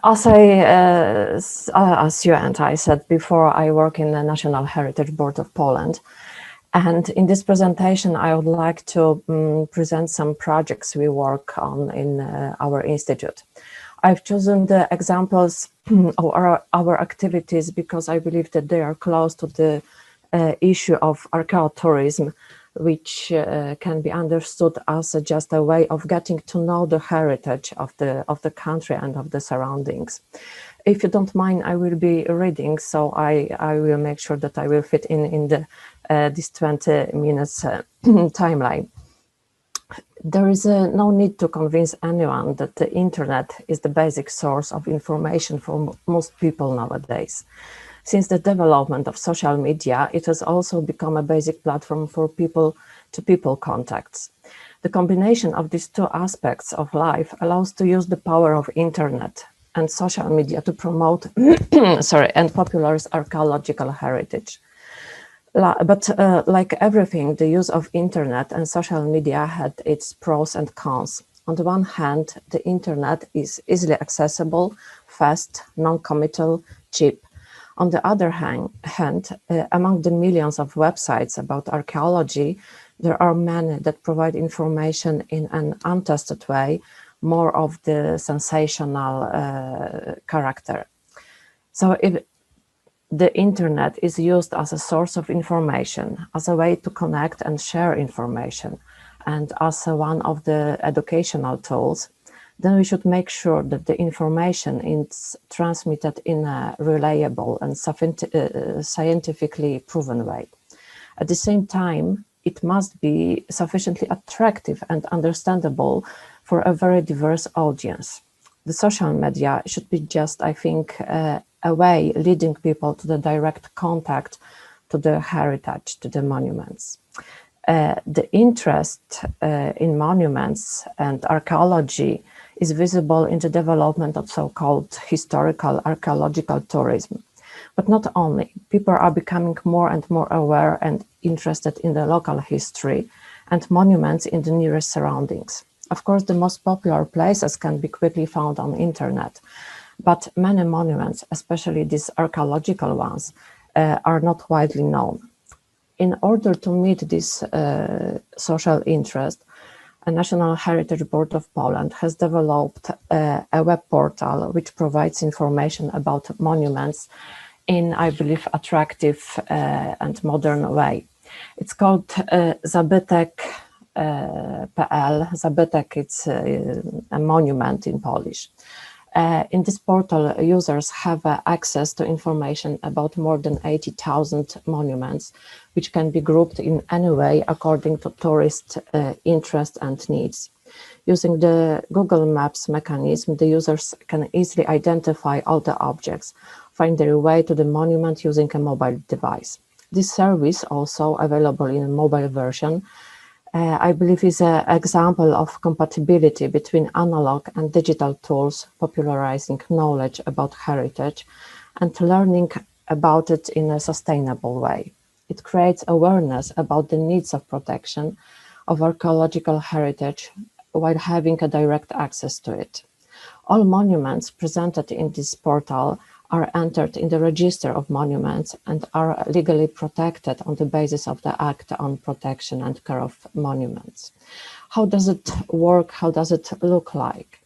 As you and I said before, I work in the National Heritage Board of Poland. And in this presentation, I would like to present some projects we work on in our institute. I've chosen the examples of our activities because I believe that they are close to the issue of archaeotourism, which can be understood as just a way of getting to know the heritage of the country and of the surroundings. If you don't mind, I will be reading, so I will make sure that I will fit in the this 20 minutes timeline. There is no need to convince anyone that the internet is the basic source of information for most people nowadays. Since the development of social media, it has also become a basic platform for people-to-people contacts. The combination of these two aspects of life allows to use the power of internet and social media to promote and popularize archaeological heritage. But like everything, the use of internet and social media had its pros and cons. On the one hand, the internet is easily accessible, fast, non-committal, cheap. On the other hand, among the millions of websites about archaeology, there are many that provide information in an untested way, more of the sensational character. So if the internet is used as a source of information, as a way to connect and share information, and as one of the educational tools, then we should make sure that the information is transmitted in a reliable and scientifically proven way. At the same time, it must be sufficiently attractive and understandable for a very diverse audience. The social media should be just, I think, a way leading people to the direct contact to the heritage, to the monuments. The interest in monuments and archaeology is visible in the development of so-called historical archaeological tourism. But not only, people are becoming more and more aware and interested in the local history and monuments in the nearest surroundings. Of course, the most popular places can be quickly found on the internet, but many monuments, especially these archaeological ones, are not widely known. In order to meet this social interest, a National Heritage Board of Poland has developed a web portal which provides information about monuments in, I believe, attractive and modern way. It's called Zabtek.pl. Zabtek, it's a monument in Polish. In this portal, users have access to information about more than 80,000 monuments, which can be grouped in any way according to tourist interest and needs. Using the Google Maps mechanism, the users can easily identify all the objects, find their way to the monument using a mobile device. This service, also available in a mobile version, I believe is an example of compatibility between analog and digital tools, popularizing knowledge about heritage and learning about it in a sustainable way. It creates awareness about the needs of protection of archaeological heritage while having a direct access to it. All monuments presented in this portal are entered in the register of monuments and are legally protected on the basis of the Act on Protection and Care of Monuments. How does it work? How does it look like?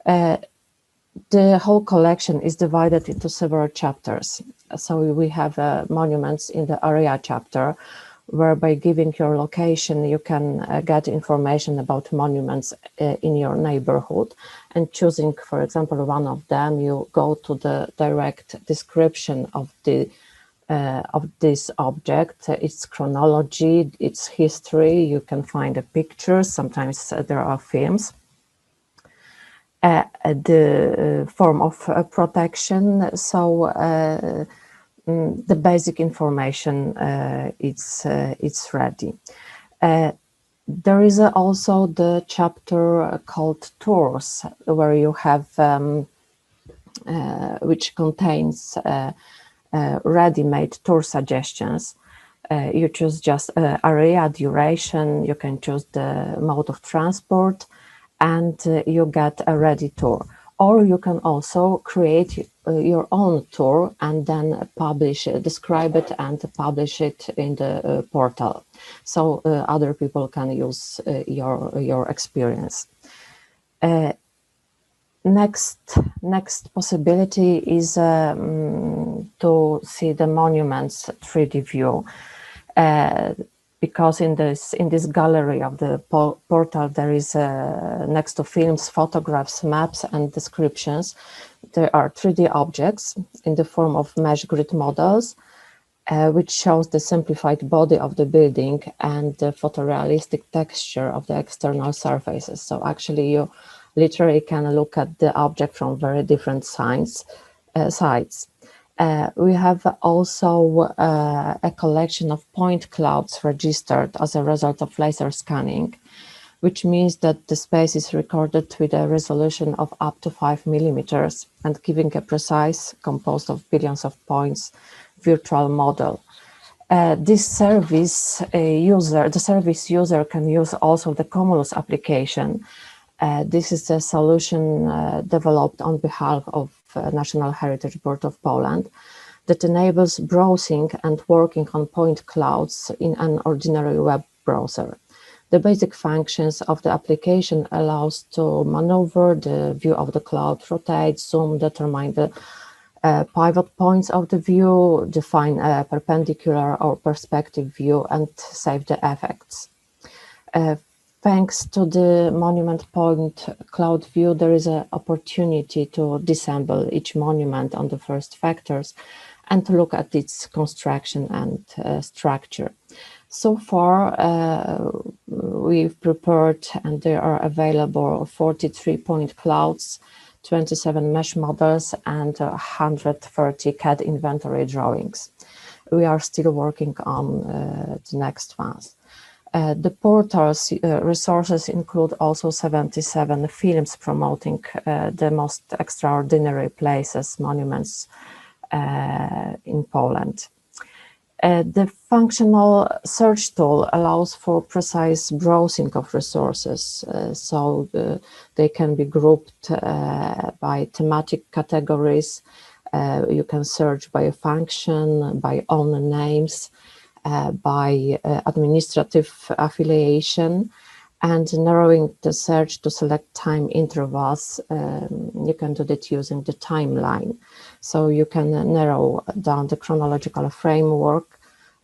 The whole collection is divided into several chapters. So we have monuments in the area chapter, where by giving your location, you can get information about monuments in your neighborhood, and choosing, for example, one of them, you go to the direct description of this object, its chronology, its history. You can find the pictures, sometimes there are films. The form of protection, so the basic information it's ready. There is also the chapter called Tours, where you have which contains ready-made tour suggestions. You choose just area, duration, you can choose the mode of transport, and you get a ready tour. Or you can also create your own tour and then publish, describe it and publish it in the portal, so other people can use your experience. Next possibility is to see the monuments 3D view, because in this gallery of the portal there is next to films, photographs, maps and descriptions, there are 3D objects in the form of mesh grid models, which shows the simplified body of the building and the photorealistic texture of the external surfaces. So actually you literally can look at the object from very different sides. We have also a collection of point clouds registered as a result of laser scanning, which means that the space is recorded with a resolution of up to 5 millimeters and giving a precise, composed of billions of points, virtual model. The service user can use also the Cumulus application. This is a solution developed on behalf of National Heritage Board of Poland that enables browsing and working on point clouds in an ordinary web browser. The basic functions of the application allows to maneuver the view of the cloud, rotate, zoom, determine the pivot points of the view, define a perpendicular or perspective view, and save the effects. Thanks to the monument point cloud view, there is an opportunity to disassemble each monument on the first factors and to look at its construction and structure. So far, we've prepared, and there are available 43 point clouds, 27 mesh models, and 130 CAD inventory drawings. We are still working on the next ones. The portal's resources include also 77 films promoting the most extraordinary places, monuments in Poland. The functional search tool allows for precise browsing of resources, so they can be grouped by thematic categories. You can search by a function, by owner names, by administrative affiliation, and narrowing the search to select time intervals. You can do that using the timeline. So you can narrow down the chronological framework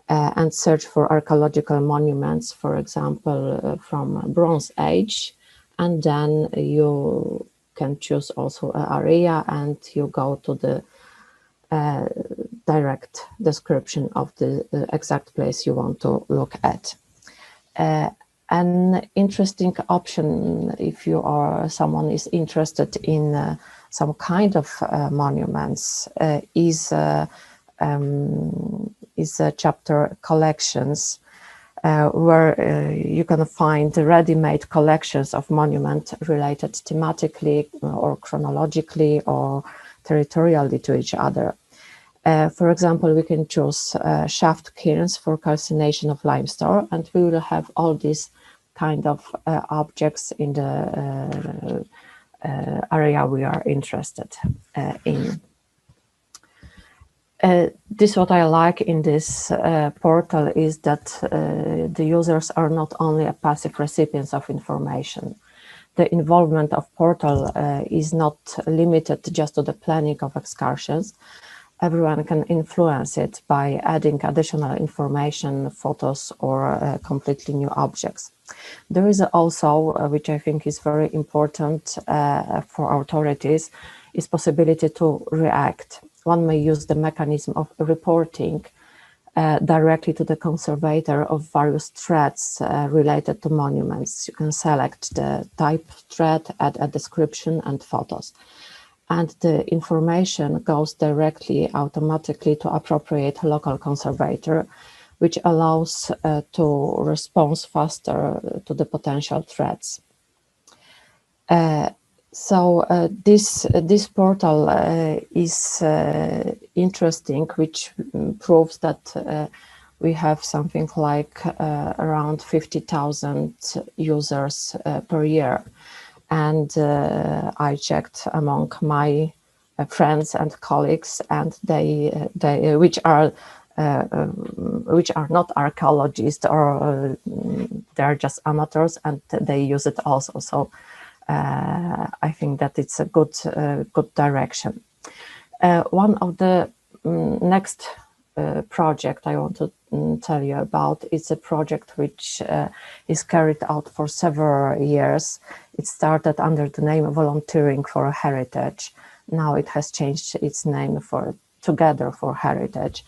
and search for archaeological monuments, for example, from Bronze Age, and then you can choose also an area and you go to the direct description of the exact place you want to look at. An interesting option, if you are someone is interested in some kind of monuments, is a chapter collections, where you can find ready-made collections of monuments related thematically or chronologically or territorially to each other. For example, we can choose shaft cairns for calcination of limestone, and we will have all these kind of objects in the area we are interested in. This what I like in this portal is that the users are not only a passive recipients of information. The involvement of portal is not limited just to the planning of excursions. Everyone can influence it by adding additional information, photos, or completely new objects. There is also, which I think is very important for authorities, is possibility to react. One may use the mechanism of reporting directly to the conservator of various threats related to monuments. You can select the type threat, add a description and photos. And the information goes directly, automatically to appropriate local conservator, which allows to respond faster to the potential threats. This portal is interesting, which proves that we have something like around 50,000 users per year. and I checked among my friends and colleagues, and which are not archaeologists, or they're just amateurs, and they use it also. So I think that it's a good direction. One of the next project I want to tell you about is a project which is carried out for several years. It started under the name Volunteering for Heritage. Now it has changed its name for Together for Heritage.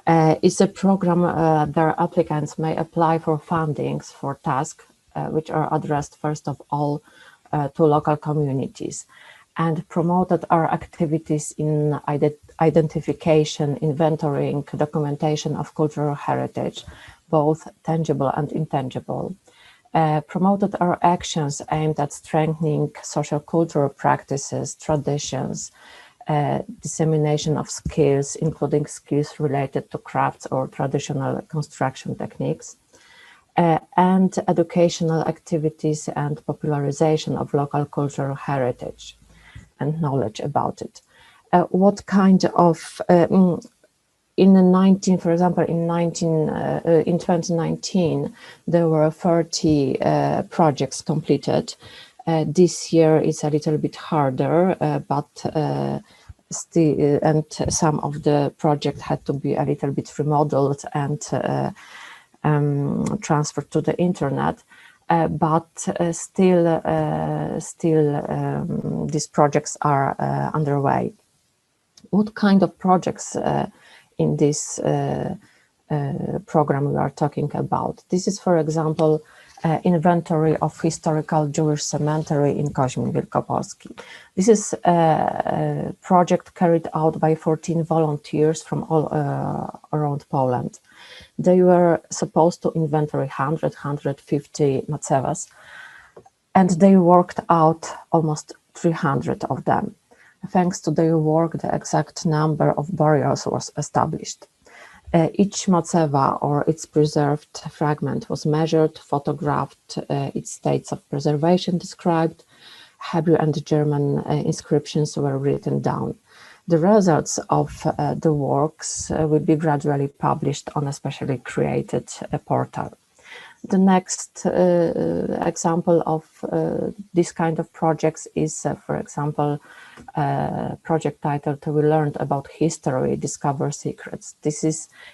It's a program where applicants may apply for fundings for tasks which are addressed first of all to local communities, and promoted our activities in identification, inventorying, documentation of cultural heritage, both tangible and intangible. Promoted our actions aimed at strengthening social cultural practices, traditions, dissemination of skills, including skills related to crafts or traditional construction techniques, and educational activities and popularization of local cultural heritage and knowledge about it. What kind of in 2019 there were 30 projects completed. This year is a little bit harder, but still, and some of the project had to be a little bit remodeled and transferred to the internet. But still, these projects are underway. What kind of projects in this program we are talking about? This is, for example, inventory of historical Jewish cemetery in Koźmin Wielkopolski. This is a project carried out by 14 volunteers from all around Poland. They were supposed to inventory 150 macevas, and they worked out almost 300 of them. Thanks to their work, the exact number of burials was established. Each maceva or its preserved fragment was measured, photographed, its states of preservation described, Hebrew and German inscriptions were written down. The results of the works will be gradually published on a specially created portal. The next example of this kind of projects is, for example, a project titled "We Learned About History, Discover Secrets."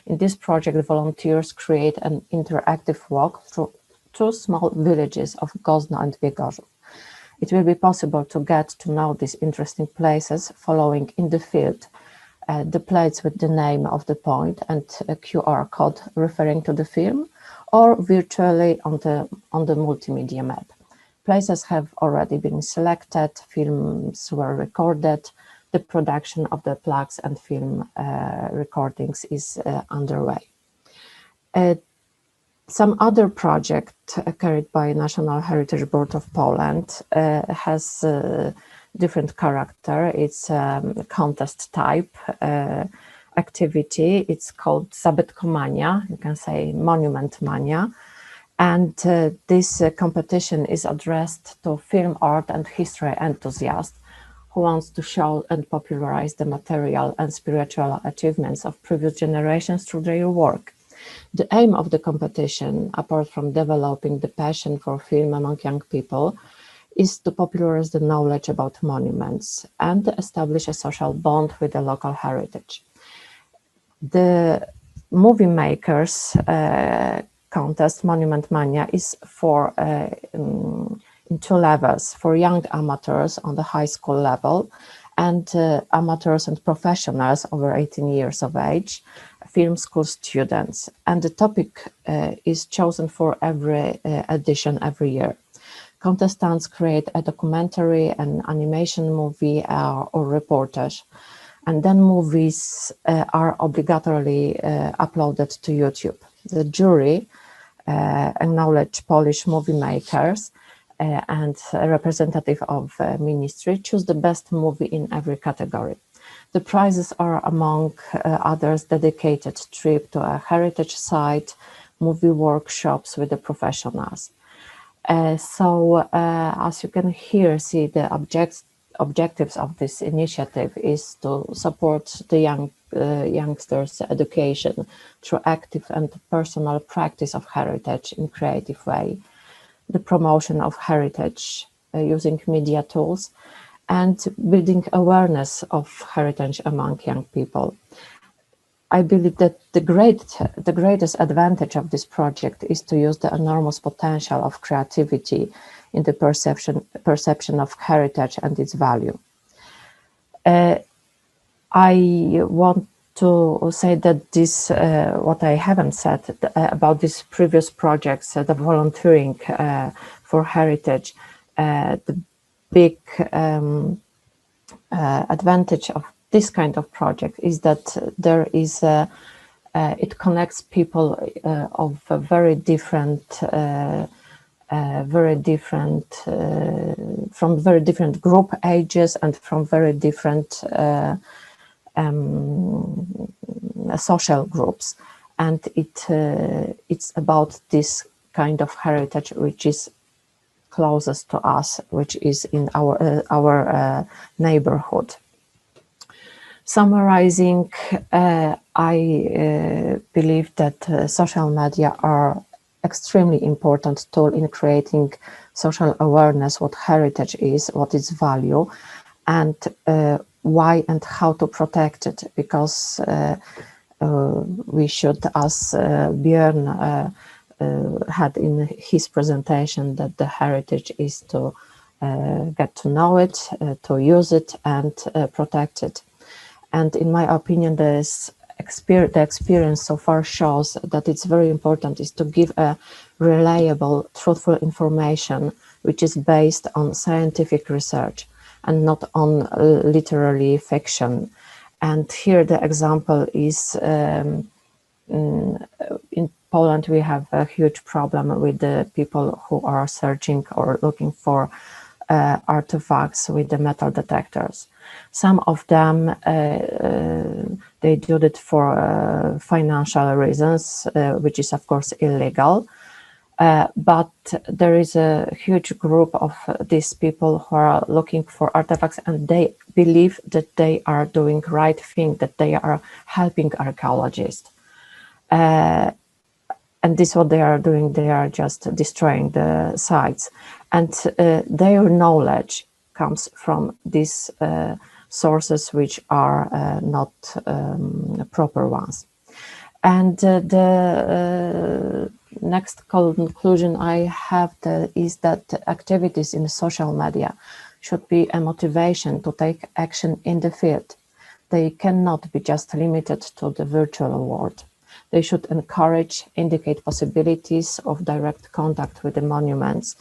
In this project, volunteers create an interactive walk through two small villages of Gozno and Biegorzów. It will be possible to get to know these interesting places following in the field the plates with the name of the point and a QR code referring to the film, or virtually on the multimedia map. Places have already been selected, films were recorded, the production of the plaques and film recordings is underway. Some other project carried by National Heritage Board of Poland has different character. It's a contest type activity. It's called Zabtek Mania, you can say Monument Mania. And this competition is addressed to film art and history enthusiasts who wants to show and popularize the material and spiritual achievements of previous generations through their work. The aim of the competition, apart from developing the passion for film among young people, is to popularize the knowledge about monuments and establish a social bond with the local heritage. The movie makers contest, Monument Mania, is in two levels: for young amateurs on the high school level and amateurs and professionals over 18 years of age, film school students. And the topic is chosen for every edition every year. Contestants create a documentary, an animation movie or reportage, and then movies are obligatorily uploaded to YouTube. The jury acknowledge Polish movie makers and a representative of ministry choose the best movie in every category. The prizes are, among others, dedicated trip to a heritage site, movie workshops with the professionals. As you can here see, the objectives of this initiative is to support the youngsters' education through active and personal practice of heritage in creative way, the promotion of heritage using media tools, and building awareness of heritage among young people. I believe that the greatest advantage of this project is to use the enormous potential of creativity in the perception of heritage and its value. I want to say that this, what I haven't said about these previous projects, the volunteering for heritage, the big advantage of this kind of project is that there is it connects people of a very different from very different group ages and from very different social groups, and it's about this kind of heritage which is closest to us, which is in our neighborhood. Summarizing, I believe that social media are extremely important tool in creating social awareness, what heritage is, what its value, and why and how to protect it, because we should, as Björn had in his presentation, that the heritage is to get to know it, to use it, and protect it. And in my opinion, the experience so far shows that it's very important is to give a reliable, truthful information which is based on scientific research and not on literary fiction. And here the example is in Poland we have a huge problem with the people who are searching or looking for artifacts with the metal detectors. Some of them, they do it for financial reasons, which is of course illegal. But there is a huge group of these people who are looking for artifacts, and they believe that they are doing right thing, that they are helping archaeologists. And this is what they are doing. They are just destroying the sites, and their knowledge comes from these sources which are not proper ones. And the next conclusion I have is that activities in social media should be a motivation to take action in the field. They cannot be just limited to the virtual world. They should encourage, indicate possibilities of direct contact with the monuments,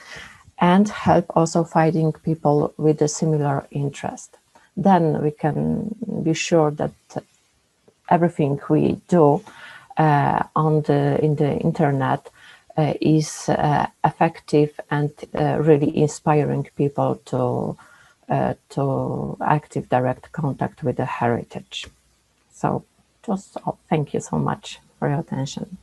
and help also finding people with a similar interest. Then we can be sure that everything we do in the internet is effective and really inspiring people to active direct contact with the heritage. So just thank you so much for your attention.